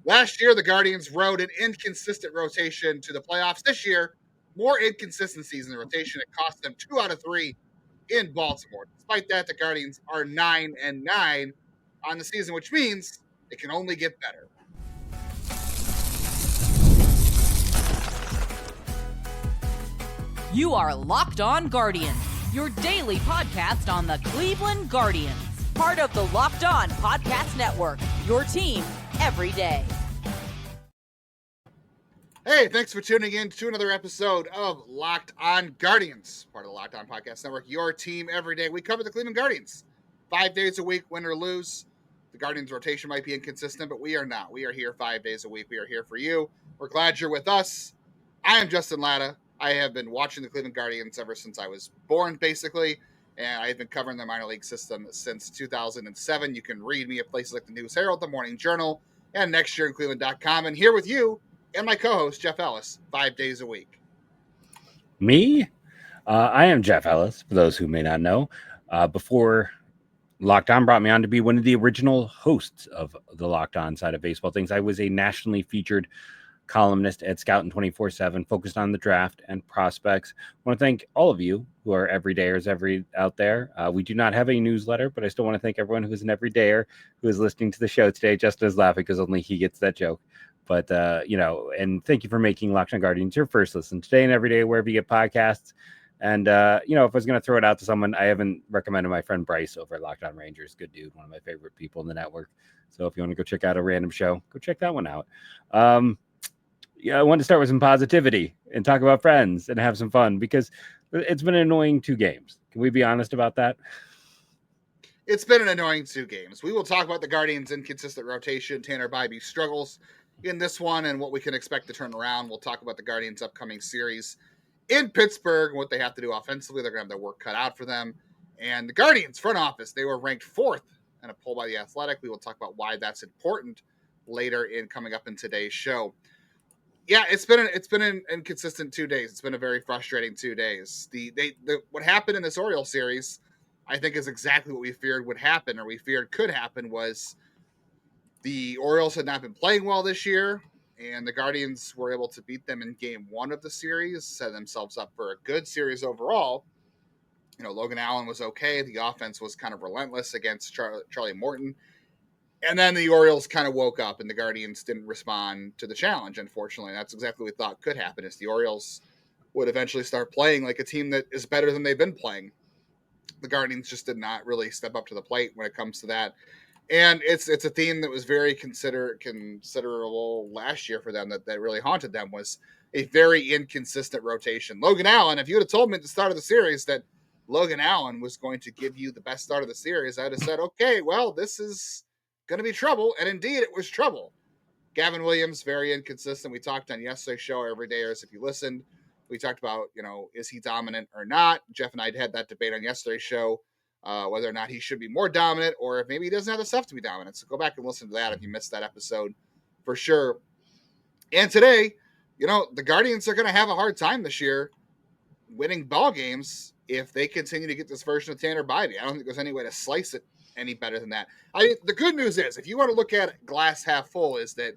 Last year, the Guardians rode an inconsistent rotation to the playoffs. This year, more inconsistencies in the rotation. It cost them 2 out of 3 in Baltimore. Despite that, the Guardians are 9-9 on the season, which means it can only get better. You are Locked On Guardians, your daily podcast on the Cleveland Guardians. Part of the Locked On Podcast Network, your team every day. Hey, thanks for tuning in to another episode of Locked On Guardians, part of the Locked On Podcast Network, your team every day. We cover the Cleveland Guardians 5 days a week, win or lose. The Guardians' rotation might be inconsistent, but we are not. We are here 5 days a week. We are here for you. We're glad you're with us. I am Justin Latta. I have been watching the Cleveland Guardians ever since I was born, basically, and I've been covering the minor league system since 2007. You can read me at places like the News Herald, the Morning Journal, and nextyearincleveland.com. And here with you and my co-host, Jeff Ellis, 5 days a week. Me? I am Jeff Ellis, for those who may not know. Before Locked On brought me on to be one of the original hosts of the Locked On side of baseball things, I was a nationally featured columnist at Scout and 24/7, focused on the draft and prospects. I want to thank all of you who are everydayers out there. We do not have a newsletter, but I still want to thank everyone who is an everydayer who is listening to the show today. Justin is laughing because only he gets that joke. But, and thank you for making Locked On Guardians your first listen today and every day, wherever you get podcasts. And, if I was going to throw it out to someone, I haven't recommended my friend Bryce over at Locked On Rangers. Good dude, one of my favorite people in the network. So if you want to go check out a random show, go check that one out. I want to start with some positivity and talk about friends and have some fun because it's been an annoying 2 games. Can we be honest about that? It's been an annoying 2 games. We will talk about the Guardians' inconsistent rotation, Tanner Bibee struggles in this one, and what we can expect to turn around. We'll talk about the Guardians' upcoming series in Pittsburgh and what they have to do offensively. They're going to have their work cut out for them. And the Guardians' front office, they were ranked 4th in a poll by The Athletic. We will talk about why that's important later in coming up in today's show. Yeah, it's been an inconsistent 2 days. It's been a very frustrating 2 days. What happened in this Orioles series, I think, is exactly what we feared would happen, or we feared could happen. Was the Orioles had not been playing well this year, and the Guardians were able to beat them in Game 1 of the series, set themselves up for a good series overall. Logan Allen was okay. The offense was kind of relentless against Charlie Morton. And then the Orioles kind of woke up, and the Guardians didn't respond to the challenge, unfortunately. That's exactly what we thought could happen, is the Orioles would eventually start playing like a team that is better than they've been playing. The Guardians just did not really step up to the plate when it comes to that. And it's a theme that was very considerable last year for them, that really haunted them, was a very inconsistent rotation. Logan Allen, if you would have told me at the start of the series that Logan Allen was going to give you the best start of the series, I'd have said, okay, well, this is going to be trouble, and indeed it was trouble. Gavin Williams, very inconsistent. We talked on yesterday's show, Everydayers, if you listened. We talked about, is he dominant or not? Jeff and I had that debate on yesterday's show, whether or not he should be more dominant, or if maybe he doesn't have the stuff to be dominant. So go back and listen to that if you missed that episode, for sure. And today, the Guardians are going to have a hard time this year winning ball games if they continue to get this version of Tanner Bibee. I don't think there's any way to slice it any better than that. The good news is, if you want to look at glass half full, is that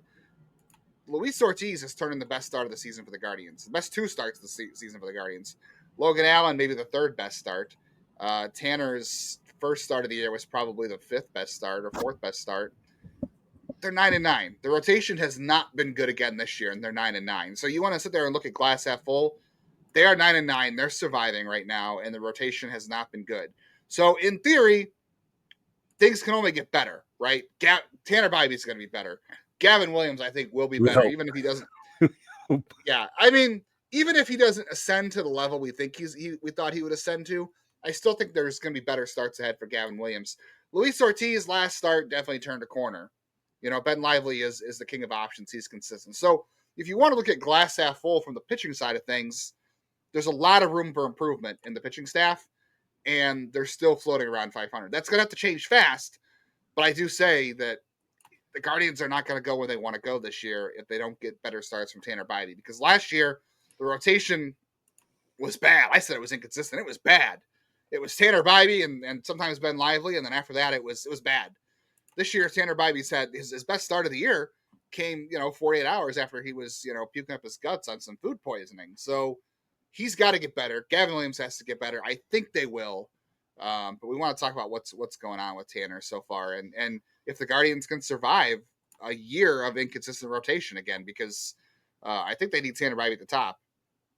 Luis Ortiz has turned in the best start of the season for the Guardians. The best 2 starts of the season for the Guardians. Logan Allen, maybe the 3rd best start. Tanner's first start of the year was probably the 5th best start or 4th best start. They're 9-9. The rotation has not been good again this year, and they're 9-9. So you want to sit there and look at glass half full. They are 9-9. They're surviving right now, and the rotation has not been good. So in theory, things can only get better, right? Tanner Bibee is going to be better. Gavin Williams, I think, will be better, even if he doesn't. Yeah, even if he doesn't ascend to the level we think we thought he would ascend to, I still think there's going to be better starts ahead for Gavin Williams. Luis Ortiz, last start, definitely turned a corner. Ben Lively is the king of options. He's consistent. So if you want to look at glass half full from the pitching side of things, there's a lot of room for improvement in the pitching staff, and they're still floating around 500. That's going to have to change fast, but I do say that the Guardians are not going to go where they want to go this year if they don't get better starts from Tanner Bibee, because last year the rotation was bad. I said it was inconsistent. It was bad. It was Tanner Bibee and sometimes Ben Lively, and then after that it was bad. This year, Tanner Bibee's had his best start of the year came, 48 hours after he was, puking up his guts on some food poisoning. So he's got to get better. Gavin Williams has to get better. I think they will. But we want to talk about what's going on with Tanner so far, and if the Guardians can survive a year of inconsistent rotation again, because I think they need Tanner Bibee at the top.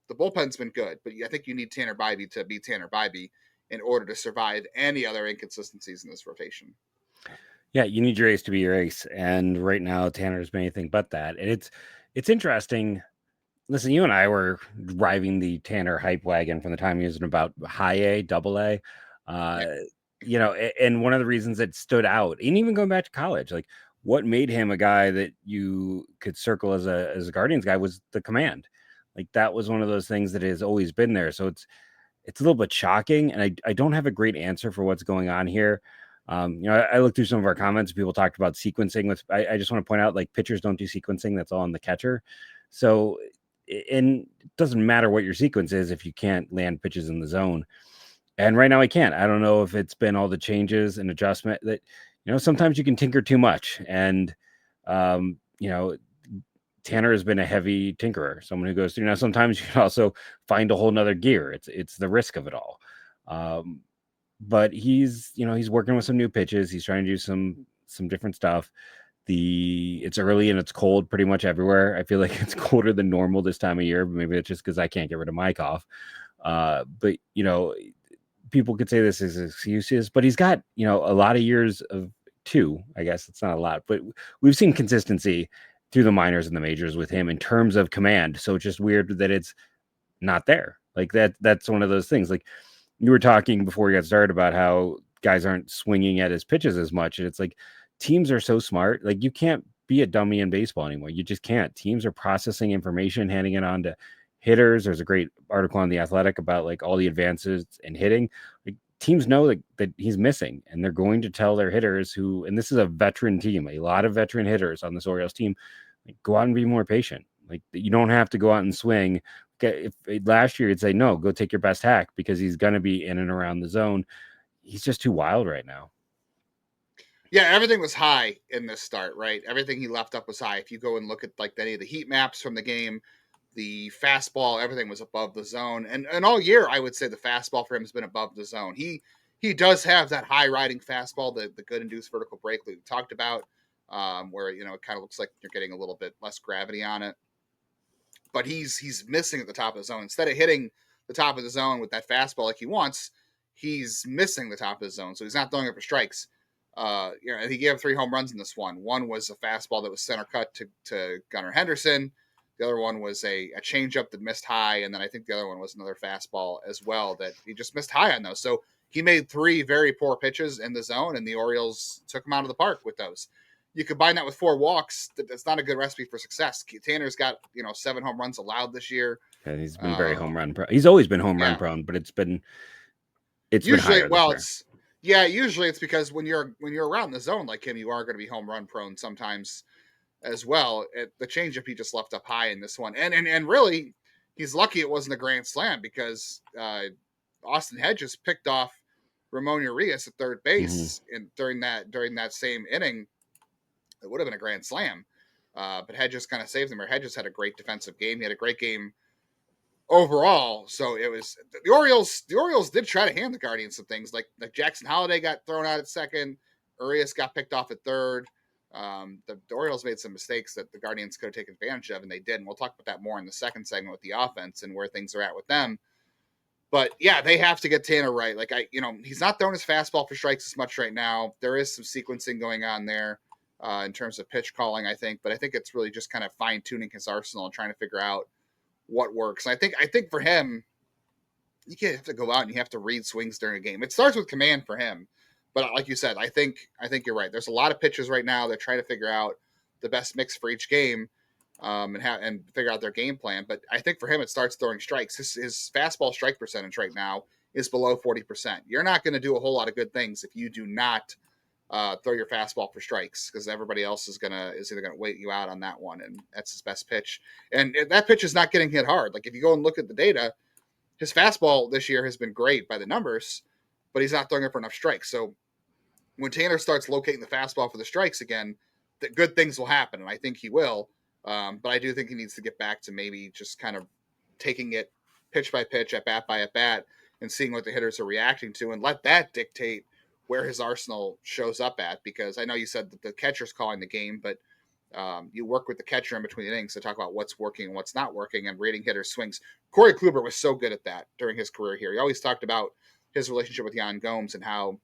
The bullpen's been good, but I think you need Tanner Bibee to be Tanner Bibee in order to survive any other inconsistencies in this rotation. Yeah, you need your ace to be your ace, and right now Tanner's been anything but that. And it's interesting. Listen, you and I were driving the Tanner hype wagon from the time he was in about high A, double A. And one of the reasons that stood out, and even going back to college, like what made him a guy that you could circle as a Guardians guy was the command. Like that was one of those things that has always been there. So it's a little bit shocking, and I don't have a great answer for what's going on here. I looked through some of our comments. People talked about sequencing. I just want to point out, like, pitchers don't do sequencing. That's all on the catcher. So, and it doesn't matter what your sequence is if you can't land pitches in the zone. And right now I can't. I don't know if it's been all the changes and adjustment that, sometimes you can tinker too much. And, Tanner has been a heavy tinkerer, someone who goes through. Now, sometimes you can also find a whole nother gear. It's the risk of it all. But he's working with some new pitches. He's trying to do some different stuff. It's early and it's cold pretty much everywhere. I feel like it's colder than normal this time of year. Maybe it's just because I can't get rid of my cough. But people could say this is excuses, but he's got, a lot of years of two. I guess it's not a lot, but we've seen consistency through the minors and the majors with him in terms of command. So it's just weird that it's not there. Like that's one of those things. Like you were talking before we got started about how guys aren't swinging at his pitches as much. And it's like teams are so smart. Like you can't be a dummy in baseball anymore. You just can't. Teams are processing information, handing it on to hitters. There's a great article on The Athletic about like all the advances in hitting. Like teams know that he's missing, and they're going to tell their hitters and this is a veteran team, a lot of veteran hitters on this Orioles team, like, go out and be more patient. Like you don't have to go out and swing. If last year you'd say, no, go take your best hack because he's going to be in and around the zone. He's just too wild right now. Yeah, everything was high in this start, right? Everything he left up was high. If you go and look at like any of the heat maps from the game, the fastball, everything was above the zone. And all year, I would say the fastball for him has been above the zone. He does have that high riding fastball, the good induced vertical break we talked about, where, it kind of looks like you're getting a little bit less gravity on it. But he's missing at the top of the zone. Instead of hitting the top of the zone with that fastball like he wants, he's missing the top of the zone. So he's not throwing it for strikes. He gave 3 home runs in this one. One was a fastball that was center cut to Gunnar Henderson. The other one was a changeup that missed high, and then I think the other one was another fastball as well that he just missed high on those. So he made 3 very poor pitches in the zone, and the Orioles took him out of the park with those. You combine that with 4 walks, that's not a good recipe for success. Tanner's got 7 home runs allowed this year. Yeah, he's been very home run prone. He's always been home run prone, but it's been usually been higher usually it's because when you're around the zone like him, you are going to be home run prone sometimes as well. The changeup he just left up high in this one, and really he's lucky it wasn't a grand slam because Austin Hedges picked off Ramon Urias at third base, and during that same inning, it would have been a grand slam. But Hedges kind of saved him. Or Hedges had a great defensive game. He had a great game overall. So it was the Orioles. The Orioles did try to hand the Guardians some things, like Jackson Holliday got thrown out at second. Urias got picked off at third. The Orioles made some mistakes that the Guardians could have taken advantage of, and they did. And we'll talk about that more in the second segment with the offense and where things are at with them. But yeah, they have to get Tanner right. Like he's not throwing his fastball for strikes as much right now. There is some sequencing going on there in terms of pitch calling, I think. But I think it's really just kind of fine tuning his arsenal and trying to figure out what works. And I think for him, you have to go out and you have to read swings during a game. It starts with command for him. But like you said, I think you're right. There's a lot of pitchers right now. They're trying to figure out the best mix for each game and figure out their game plan. But I think for him, it starts throwing strikes. His fastball strike percentage right now is below 40%. You're not going to do a whole lot of good things if you do not throw your fastball for strikes, because everybody else is either going to wait you out on that one, and that's his best pitch. And that pitch is not getting hit hard. Like if you go and look at the data, his fastball this year has been great by the numbers, but he's not throwing it for enough strikes. So when Tanner starts locating the fastball for the strikes again, good things will happen, and I think he will. But I do think he needs to get back to maybe just kind of taking it pitch by pitch, at bat by at bat, and seeing what the hitters are reacting to, and let that dictate where his arsenal shows up at. Because I know you said that the catcher's calling the game, but you work with the catcher in between innings to talk about what's working and what's not working and reading hitters' swings. Corey Kluber was so good at that during his career here. He always talked about his relationship with Yan Gomes and how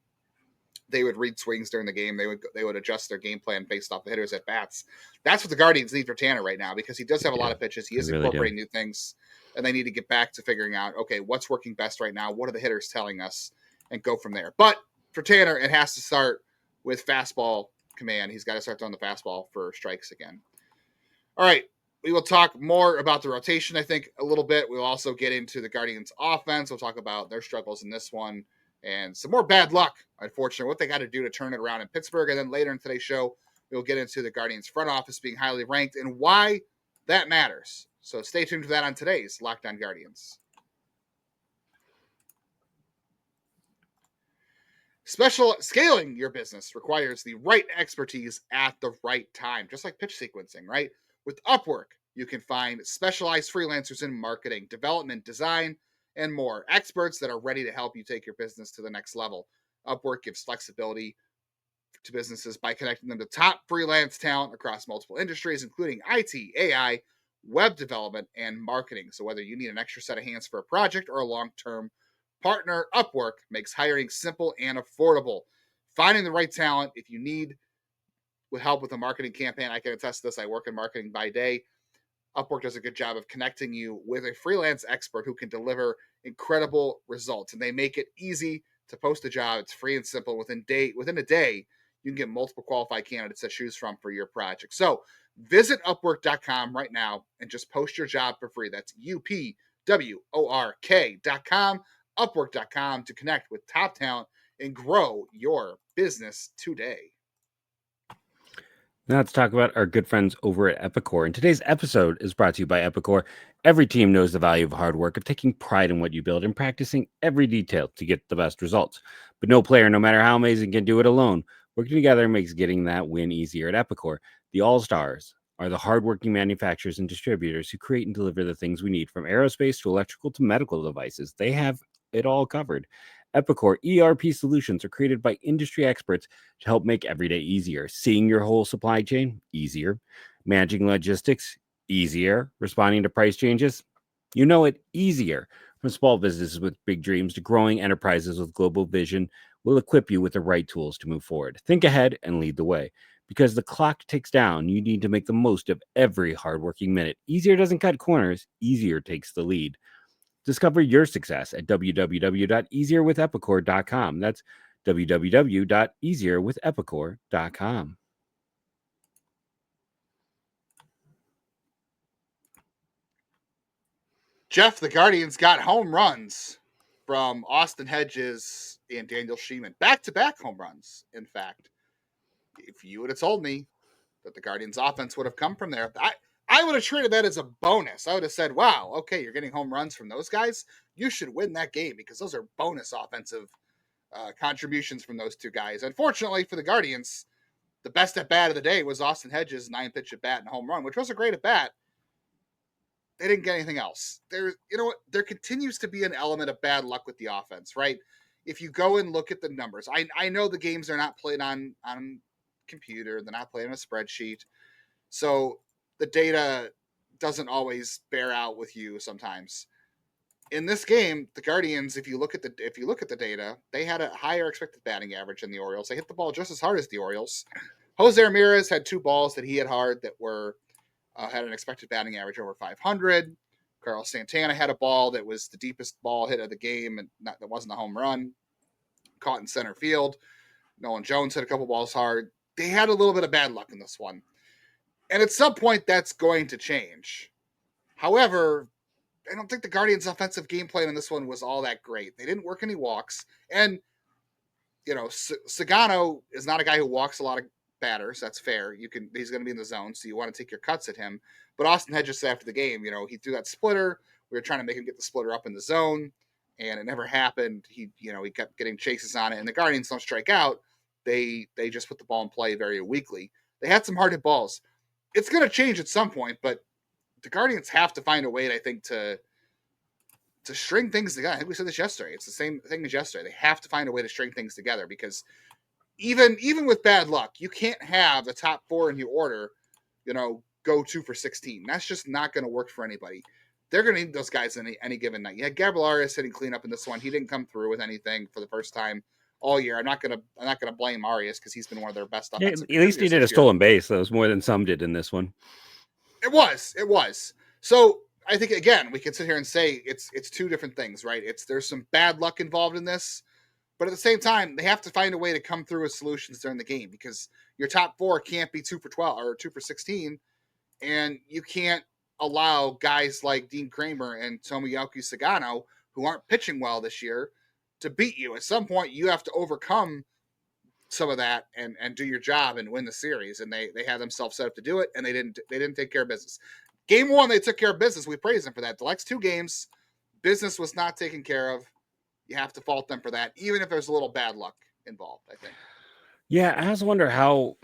they would read swings during the game. They would adjust their game plan based off the hitters at bats. That's what the Guardians need for Tanner right now, because he does have a lot of pitches. He is incorporating new things, and they need to get back to figuring out, okay, what's working best right now? What are the hitters telling us? And go from there. But for Tanner, it has to start with fastball command. He's got to start throwing the fastball for strikes again. All right. We will talk more about the rotation, I think, a little bit. We'll also get into the Guardians offense. We'll talk about their struggles in this one and some more bad luck, unfortunately, what they got to do to turn it around in Pittsburgh. And then later in today's show, we'll get into the Guardians front office being highly ranked and why that matters. So stay tuned for that on today's Locked On Guardians. Scaling your business requires the right expertise at the right time, just like pitch sequencing, right? With Upwork, you can find specialized freelancers in marketing, development, design, and more. Experts that are ready to help you take your business to the next level. Upwork gives flexibility to businesses by connecting them to top freelance talent across multiple industries, including IT, AI, web development, and marketing. So whether you need an extra set of hands for a project or a long-term partner, Upwork makes hiring simple and affordable. Finding the right talent, if you need help with a marketing campaign, I can attest to this. I work in marketing by day. Upwork does a good job of connecting you with a freelance expert who can deliver incredible results. And they make it easy to post a job. It's free and simple. Within a day, you can get multiple qualified candidates to choose from for your project. So visit Upwork.com right now and just post your job for free. That's UPWORK.com. Upwork.com to connect with top talent and grow your business today. Now let's talk about our good friends over at Epicor. And today's episode is brought to you by Epicor. Every team knows the value of hard work, of taking pride in what you build, and practicing every detail to get the best results. But no player, no matter how amazing, can do it alone. Working together makes getting that win easier at Epicor. The All-Stars are the hardworking manufacturers and distributors who create and deliver the things we need, from aerospace to electrical to medical devices. They have it all covered. Epicor ERP solutions are created by industry experts to help make every day easier. Seeing your whole supply chain? Easier. Managing logistics? Easier. Responding to price changes? You know it, easier. From small businesses with big dreams to growing enterprises with global vision, we'll equip you with the right tools to move forward. Think ahead and lead the way. Because the clock ticks down, you need to make the most of every hardworking minute. Easier doesn't cut corners, easier takes the lead. Discover your success at www.easierwithepicor.com. That's www.easierwithepicor.com. Jeff, the Guardians got home runs from Austin Hedges and Daniel Sheeman. Back-to-back home runs, in fact. If you would have told me that the Guardians offense would have come from there, I would have treated that as a bonus. I would have said, wow, okay, you're getting home runs from those guys. You should win that game because those are bonus offensive contributions from those two guys. Unfortunately for the Guardians, the best at bat of the day was Austin Hedges' 9-pitch at bat and home run, which was a great at bat. They didn't get anything else. There continues to be an element of bad luck with the offense, right? If you go and look at the numbers, I know the games are not played on computer, they're not played on a spreadsheet. So the data doesn't always bear out with you sometimes. In this game, the Guardians, if you look at the data, they had a higher expected batting average than the Orioles. They hit the ball just as hard as the Orioles. Jose Ramirez had 2 balls that he hit hard that were had an expected batting average over 500. Carlos Santana had a ball that was the deepest ball hit of the game, and that wasn't a home run, caught in center field. Nolan Jones hit a couple balls hard. They had a little bit of bad luck in this one. And at some point, that's going to change. However, I don't think the Guardians' offensive game plan in this one was all that great. They didn't work any walks. And, Sagano is not a guy who walks a lot of batters. That's fair. He's going to be in the zone, so you want to take your cuts at him. But Austin Hedges said after the game, he threw that splitter. We were trying to make him get the splitter up in the zone, and it never happened. He kept getting chases on it. And the Guardians don't strike out. They just put the ball in play very weakly. They had some hard hit balls. It's going to change at some point, but the Guardians have to find a way, I think, to string things together. I think we said this yesterday. It's the same thing as yesterday. They have to find a way to string things together because even with bad luck, you can't have the top 4 in your order, go 2 for 16. That's just not going to work for anybody. They're going to need those guys any given night. You had Gabriel Arias hitting cleanup in this one. He didn't come through with anything for the first time all year. I'm not gonna blame Arias because he's been one of their best offensive. At least he did a stolen base. That was more than some did in this one. It was. So I think again we can sit here and say it's 2 different things, right? There's some bad luck involved in this, but at the same time they have to find a way to come through with solutions during the game because your top 4 can't be 2 for 12 or 2 for 16, and you can't allow guys like Dean Kramer and Tomoyuki Sagano, who aren't pitching well this year, to beat you. At some point, you have to overcome some of that and do your job and win the series. And they had themselves set up to do it, and they didn't take care of business. Game 1, they took care of business. We praise them for that. The next 2 games, business was not taken care of. You have to fault them for that, even if there's a little bad luck involved, I think. Yeah, I also wonder how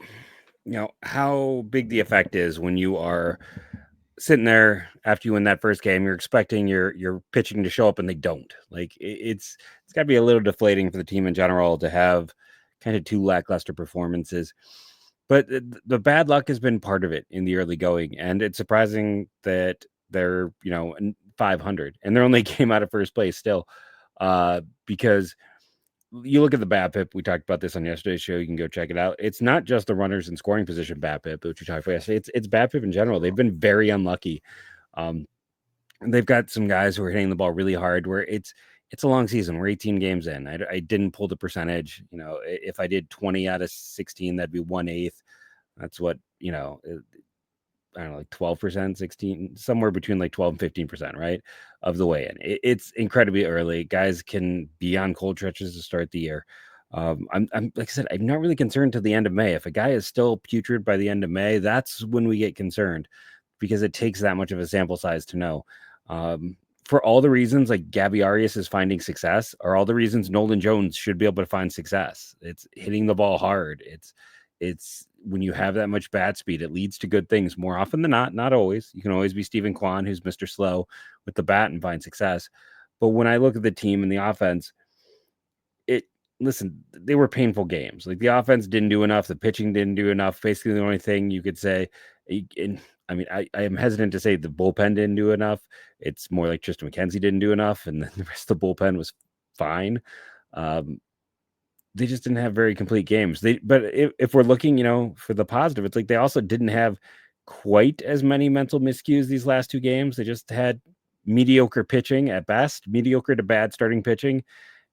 big the effect is when you are sitting there after you win that first game. You're expecting your pitching to show up and they don't. Like it's got to be a little deflating for the team in general to have kind of 2 lackluster performances. But the bad luck has been part of it in the early going, and it's surprising that they're 500 and they're only came out of first place still, because you look at the BABIP. We talked about this on yesterday's show. You can go check it out. It's not just the runners in scoring position BABIP, which we talked about yesterday. It's BABIP in general. They've been very unlucky. And they've got some guys who are hitting the ball really hard. Where it's a long season. We're 18 games in. I didn't pull the percentage. If I did 20 out of 16, that'd be 1/8. That's what I don't know, like 12%, 16, somewhere between like 12 and 15%, right, of the way in. It's incredibly early. Guys can be on cold stretches to start the year. I'm like I said, I'm not really concerned to the end of May. If a guy is still putrid by the end of May, that's when we get concerned because it takes that much of a sample size to know. For all the reasons like Gabby Arias is finding success are all the reasons Nolan Jones should be able to find success. It's hitting the ball hard. It's when you have that much bat speed, it leads to good things more often than not always. You can always be Stephen Kwan, who's Mr. Slow with the bat and find success. But when I look at the team and the offense, they were painful games. Like the offense didn't do enough. The pitching didn't do enough. Basically the only thing you could say, I am hesitant to say the bullpen didn't do enough. It's more like Tristan McKenzie didn't do enough. And then the rest of the bullpen was fine. They just didn't have very complete games. But if we're looking, for the positive, it's like they also didn't have quite as many mental miscues these last 2 games. They just had mediocre pitching at best, mediocre to bad starting pitching,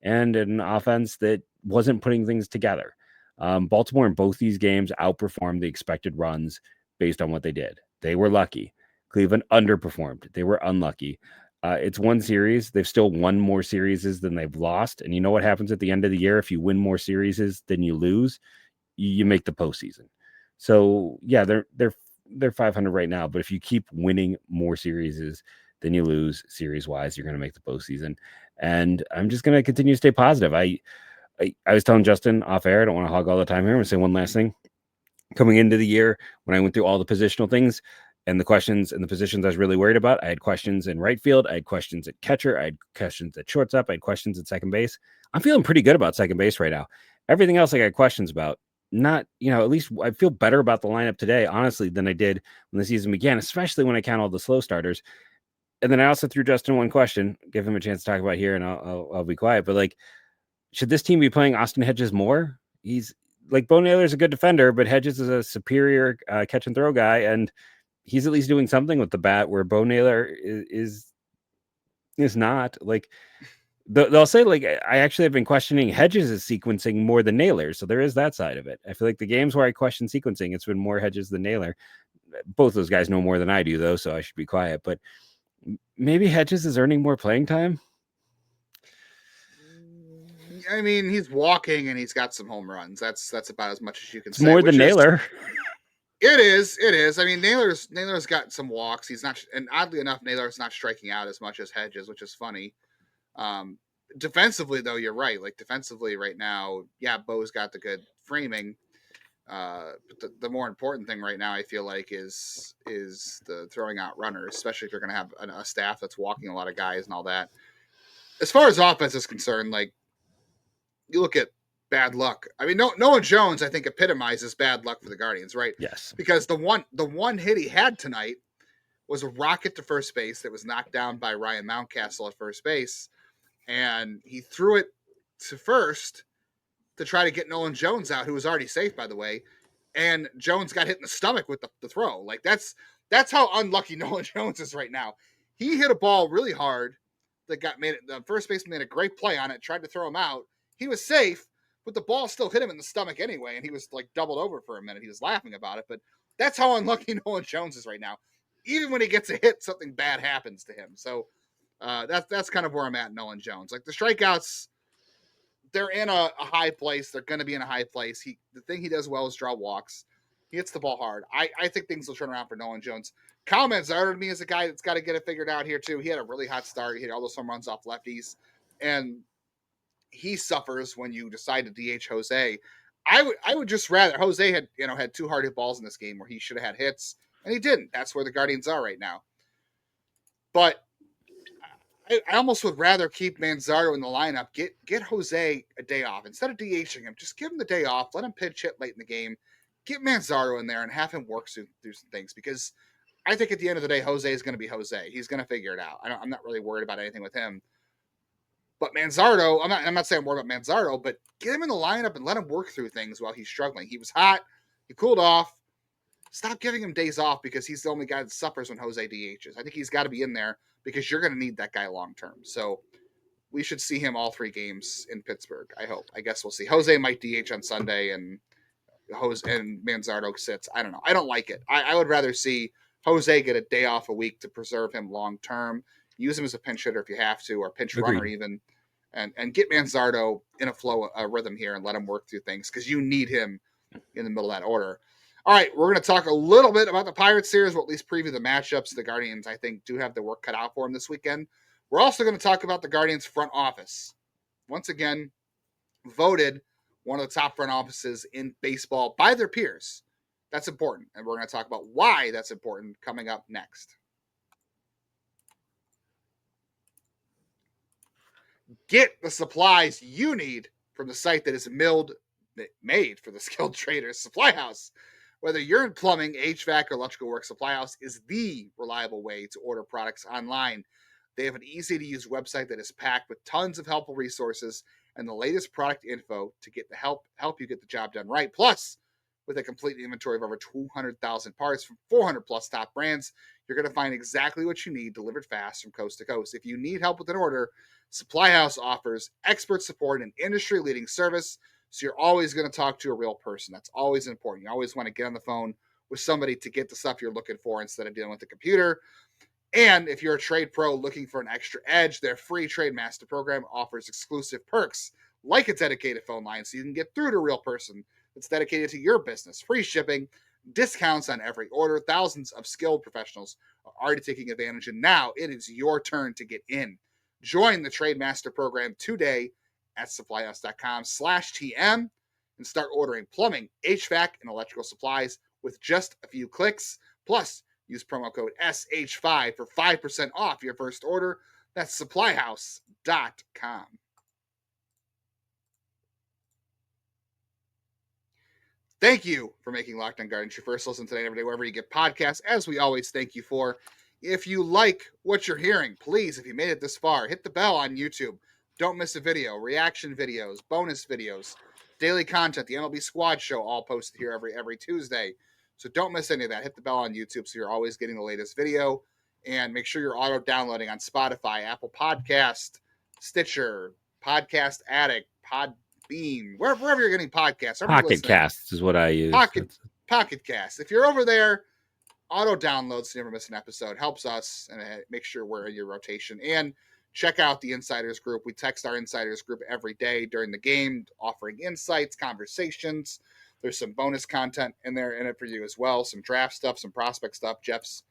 and an offense that wasn't putting things together. Baltimore in both these games outperformed the expected runs based on what they did. They were lucky. Cleveland underperformed. They were unlucky. It's one series. They've still won more series than they've lost. And you know what happens at the end of the year? If you win more series than you lose, you make the postseason. So yeah, they're 500 right now. But if you keep winning more series than you lose series wise, you're going to make the postseason. And I'm just going to continue to stay positive. I was telling Justin off air, I don't want to hog all the time here. I'm going to say one last thing. Coming into the year, when I went through all the positional things, and the questions and the positions I was really worried about, I had questions in right field. I had questions at catcher. I had questions at shortstop. I had questions at second base. I'm feeling pretty good about second base right now. Everything else I got questions about. Not, at least I feel better about the lineup today, honestly, than I did when the season began, especially when I count all the slow starters. And then I also threw Justin one question, give him a chance to talk about here, and I'll be quiet. But like, should this team be playing Austin Hedges more? He's like, Bo Naylor's a good defender, but Hedges is a superior catch and throw guy, and he's at least doing something with the bat where Bo Naylor is not. Like they'll say, like, I actually have been questioning Hedges' sequencing more than Naylor. So there is that side of it. I feel like the games where I question sequencing, it's been more Hedges than Naylor. Both those guys know more than I do, though, so I should be quiet. But maybe Hedges is earning more playing time. I mean, he's walking and he's got some home runs. That's about as much as you can say. More than Naylor. It is. I mean, Naylor's got some walks. He's not, and oddly enough, Naylor's not striking out as much as Hedges, which is funny. Defensively, though, you're right. Like defensively, right now, yeah, Bo's got the good framing. But the more important thing right now, I feel like, is the throwing out runners, especially if you're going to have a staff that's walking a lot of guys and all that. As far as offense is concerned, like, you look at bad luck. I mean, Nolan Jones, I think, epitomizes bad luck for the Guardians, right? Yes. Because the one hit he had tonight was a rocket to first base that was knocked down by Ryan Mountcastle at first base, and he threw it to first to try to get Nolan Jones out, who was already safe, by the way. And Jones got hit in the stomach with the throw. Like, that's how unlucky Nolan Jones is right now. He hit a ball really hard that the first baseman made a great play on it, tried to throw him out. He was safe, but the ball still hit him in the stomach anyway, and he was like doubled over for a minute. He was laughing about it, but that's how unlucky Nolan Jones is right now. Even when he gets a hit, something bad happens to him. So that's kind of where I'm at, Nolan Jones. Like, the strikeouts, they're in a high place. They're going to be in a high place. The thing he does well is draw walks. He hits the ball hard. I think things will turn around for Nolan Jones. Kyle Manzardo, to me, is a guy that's got to get it figured out here too. He had a really hot start. He hit all those home runs off lefties, and he suffers when you decide to DH Jose. I would just rather Jose had 2 hard hit balls in this game where he should have had hits, and he didn't. That's where the Guardians are right now. But I almost would rather keep Manzardo in the lineup. Get Jose a day off. Instead of DHing him, just give him the day off. Let him pitch hit late in the game. Get Manzardo in there and have him work through some things, because I think at the end of the day, Jose is going to be Jose. He's going to figure it out. I'm not really worried about anything with him. But Manzardo, I'm not saying more about Manzardo, but get him in the lineup and let him work through things while he's struggling. He was hot. He cooled off. Stop giving him days off, because he's the only guy that suffers when Jose DHs. I think he's got to be in there, because you're going to need that guy long term. So we should see him all 3 games in Pittsburgh, I hope. I guess we'll see. Jose might DH on Sunday, and Manzardo sits. I don't know. I don't like it. I would rather see Jose get a day off a week to preserve him long term. Use him as a pinch hitter if you have to, or pinch runner even, and get Manzardo in a flow, a rhythm here, and let him work through things, because you need him in the middle of that order. All right, we're going to talk a little bit about the Pirates series. We'll at least preview the matchups. The Guardians, I think, do have the work cut out for them this weekend. We're also going to talk about the Guardians front office. Once again, voted one of the top front offices in baseball by their peers. That's important, and we're going to talk about why that's important coming up next. Get the supplies you need from the site that is made for the skilled traders, Supply House. Whether you're in plumbing, HVAC, or electrical work, Supply House is the reliable way to order products online. They have an easy-to-use website that is packed with tons of helpful resources and the latest product info to get the help you get the job done right. Plus, with a complete inventory of over 200,000 parts from 400 plus top brands, you're going to find exactly what you need delivered fast from coast to coast. If you need help with an order, Supply House offers expert support and industry-leading service, so you're always going to talk to a real person. That's always important. You always want to get on the phone with somebody to get the stuff you're looking for instead of dealing with the computer. And if you're a trade pro looking for an extra edge, their free Trade Master program offers exclusive perks like a dedicated phone line, so you can get through to a real person that's dedicated to your business. Free shipping, discounts on every order. Thousands of skilled professionals are already taking advantage, and now it is your turn to get in. Join the Trade Master program today at supplyhouse.com/TM and start ordering plumbing, HVAC, and electrical supplies with just a few clicks. Plus, use promo code SH5 for 5% off your first order. That's supplyhouse.com. Thank you for making Locked On Guardians your first listen today, every day, wherever you get podcasts. As we always thank you for. If you like what you're hearing, please, if you made it this far, hit the bell on YouTube. Don't miss a video. Reaction videos, bonus videos, daily content, the MLB Squad Show, all posted here every Tuesday. So don't miss any of that. Hit the bell on YouTube so you're always getting the latest video. And make sure you're auto-downloading on Spotify, Apple Podcast, Stitcher, Podcast Addict, Podbean, wherever you're getting podcasts. Pocket Casts is what I use. Pocket Cast. If you're over there, auto-download so you never miss an episode. Helps us and make sure we're in your rotation. And check out the Insiders Group. We text our Insiders Group every day during the game, offering insights, conversations. There's some bonus content in it for you as well. Some draft stuff, some prospect stuff. Jeff's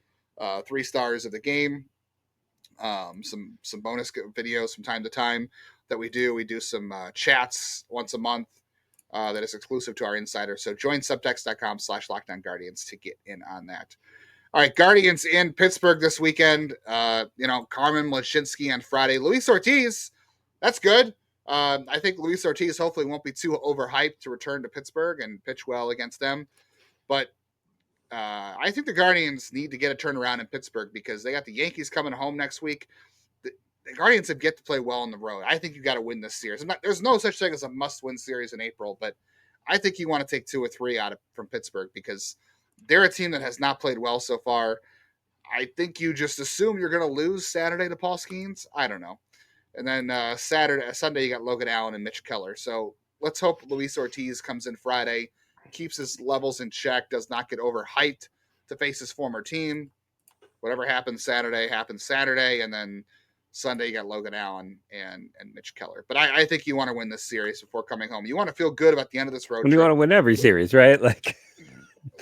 3 stars of the game. Some bonus videos from time to time that we do. We do some chats once a month that is exclusive to our insiders. So join subtext.com/LockedOnGuardians to get in on that. All right, Guardians in Pittsburgh this weekend. Carmen Mlodzinski on Friday. Luis Ortiz, that's good. I think Luis Ortiz hopefully won't be too overhyped to return to Pittsburgh and pitch well against them. But I think the Guardians need to get a turnaround in Pittsburgh because they got the Yankees coming home next week. The Guardians have yet to play well on the road. I think you got to win this series. There's no such thing as a must-win series in April, but I think you want to take 2 or 3 from Pittsburgh because they're a team that has not played well so far. I think you just assume you're going to lose Saturday to Paul Skeens. I don't know. And then Sunday, you got Logan Allen and Mitch Keller. So let's hope Luis Ortiz comes in Friday, keeps his levels in check, does not get overhyped to face his former team. Whatever happens Saturday, and then Sunday you got Logan Allen and Mitch Keller. But I think you want to win this series before coming home. You want to feel good about the end of this road trip. You want to win every series, right?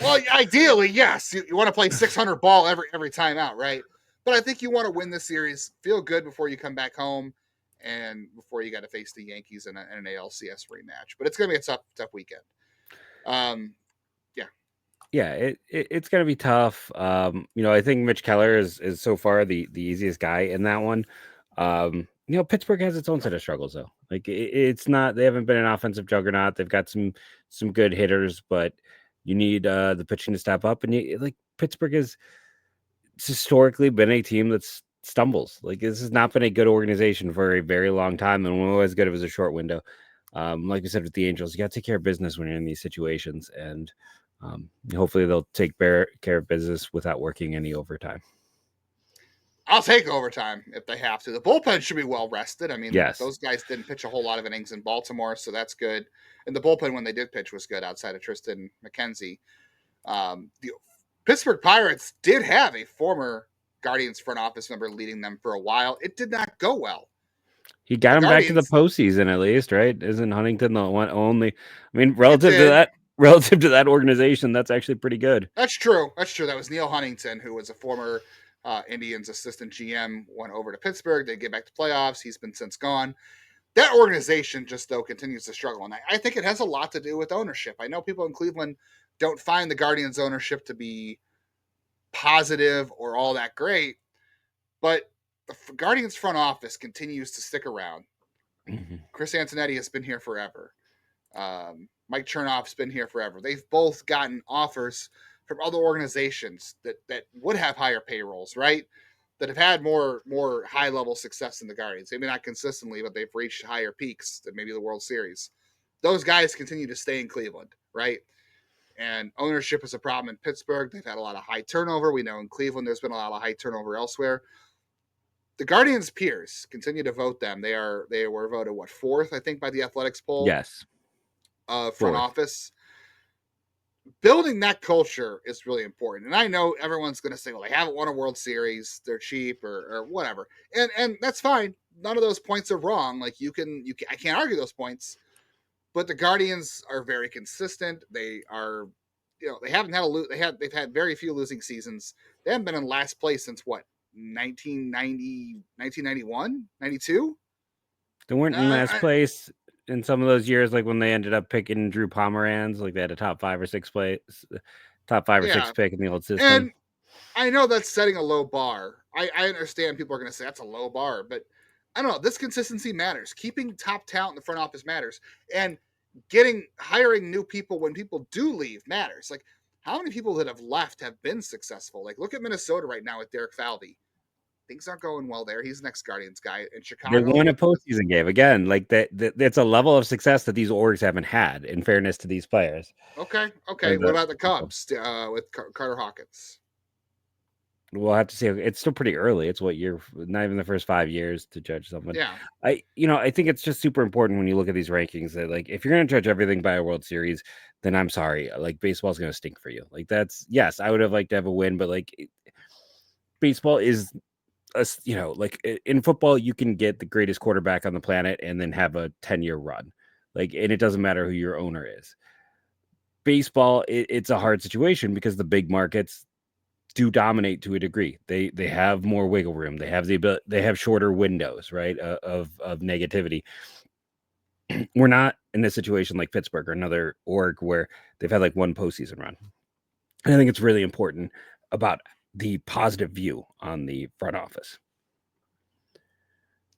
Well, ideally, yes. You want to play 600 ball every time out, right? But I think you want to win this series, feel good before you come back home, and before you got to face the Yankees in an ALCS rematch. But it's going to be a tough weekend. Yeah, it's going to be tough. I think Mitch Keller is so far the easiest guy in that one. Pittsburgh has its own set of struggles though. It's not, they haven't been an offensive juggernaut. They've got some good hitters, but you need the pitching to step up. And Pittsburgh has historically been a team that stumbles. This has not been a good organization for a very long time, and when it was good, it was a short window. Like I said with the Angels, you got to take care of business when you're in these situations, and hopefully they'll take care of business without working any overtime. I'll take overtime if they have to. The bullpen should be well rested. I mean, yes. Those guys didn't pitch a whole lot of innings in Baltimore, so that's good. And the bullpen, when they did pitch, was good outside of Tristan McKenzie. The Pittsburgh Pirates did have a former Guardians front office member leading them for a while. It did not go well. He got him back to the postseason at least, right? Isn't Huntington the one only? I mean, relative to that organization, that's actually pretty good. That's true. That was Neil Huntington, who was a former Indians assistant GM, went over to Pittsburgh. They get back to playoffs. He's been since gone. That organization just, though, continues to struggle. And I think it has a lot to do with ownership. I know people in Cleveland don't find the Guardians ownership to be positive or all that great, but the Guardians front office continues to stick around. Mm-hmm. Chris Antonetti has been here forever. Mike Chernoff's been here forever. They've both gotten offers from other organizations that would have higher payrolls, right? That have had more high-level success than the Guardians. Maybe not consistently, but they've reached higher peaks than maybe the World Series. Those guys continue to stay in Cleveland, right? And ownership is a problem in Pittsburgh. They've had a lot of high turnover. We know in Cleveland there's been a lot of high turnover elsewhere. The Guardians' peers continue to vote them. They were voted, 4th, I think, by the Athletics poll? Yes. Front office. Building that culture is really important. And I know everyone's going to say, well, they haven't won a World Series, they're cheap or whatever. And that's fine. None of those points are wrong. I can't argue those points. But the Guardians are very consistent. They are, they haven't had they've had very few losing seasons. They haven't been in last place since 1990, 1991, 92? They weren't in last place in some of those years, when they ended up picking Drew Pomeranz, they had a top 5 or 6 pick in the old system. And I know that's setting a low bar. I understand people are going to say that's a low bar, but I don't know. This consistency matters. Keeping top talent in the front office matters. And hiring new people when people do leave matters. How many people that have left have been successful? Look at Minnesota right now with Derek Falvey. Things aren't going well there. He's the next Guardians guy. In Chicago, they won a postseason game again. That's a level of success that these orgs haven't had. In fairness to these players. Okay. What about the Cubs with Carter Hawkins? We'll have to see. It's still pretty early. It's not even the first 5 years to judge someone. Yeah. I think it's just super important when you look at these rankings that if you're going to judge everything by a World Series, then I'm sorry. Baseball's going to stink for you. Yes, I would have liked to have a win, but baseball is. In football, you can get the greatest quarterback on the planet and then have a 10-year run. And it doesn't matter who your owner is. Baseball, it's a hard situation because the big markets do dominate to a degree. They have more wiggle room. They have shorter windows, right, of negativity. We're not in a situation like Pittsburgh or another org where they've had like one postseason run. And I think it's really important about the positive view on the front office.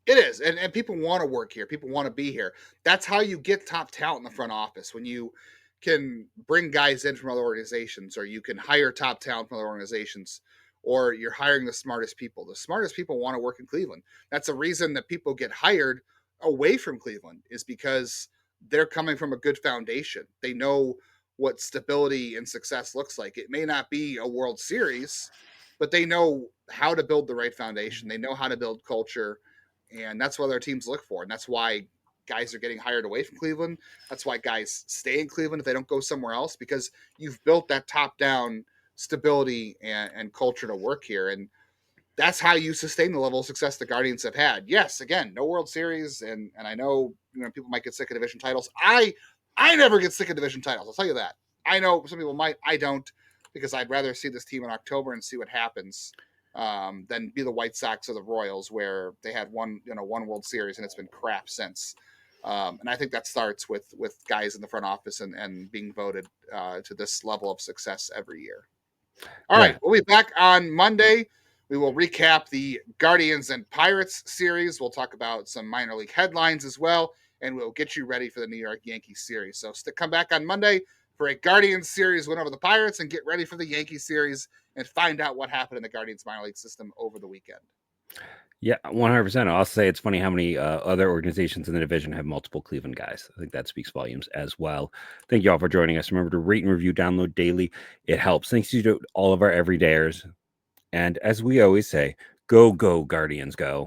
It is. And people want to work here. People want to be here. That's how you get top talent in the front office, when you can bring guys in from other organizations, or you can hire top talent from other organizations, or you're hiring the smartest people. The smartest people want to work in Cleveland. That's a reason that people get hired away from Cleveland, is because they're coming from a good foundation. They know what stability and success looks like. It may not be a World Series, but they know how to build the right foundation. They know how to build culture. And that's what their teams look for. And that's why guys are getting hired away from Cleveland. That's why guys stay in Cleveland if they don't go somewhere else, because you've built that top-down stability and culture to work here. And that's how you sustain the level of success the Guardians have had. Yes, again, no World Series, and I know, people might get sick of division titles. I never get sick of division titles. I'll tell you that. I know some people might. I don't, because I'd rather see this team in October and see what happens than be the White Sox or the Royals, where they had one World Series and it's been crap since. And I think that starts with guys in the front office and being voted to this level of success every year. All right, we'll be back on Monday. We will recap the Guardians and Pirates series. We'll talk about some minor league headlines as well, and we'll get you ready for the New York Yankees series. So come back on Monday for a Guardians series win over the Pirates, and get ready for the Yankees series and find out what happened in the Guardians minor league system over the weekend. Yeah, 100%. I'll say it's funny how many other organizations in the division have multiple Cleveland guys. I think that speaks volumes as well. Thank you all for joining us. Remember to rate and review, download daily. It helps. Thanks to all of our everydayers. And as we always say, go, Guardians, go.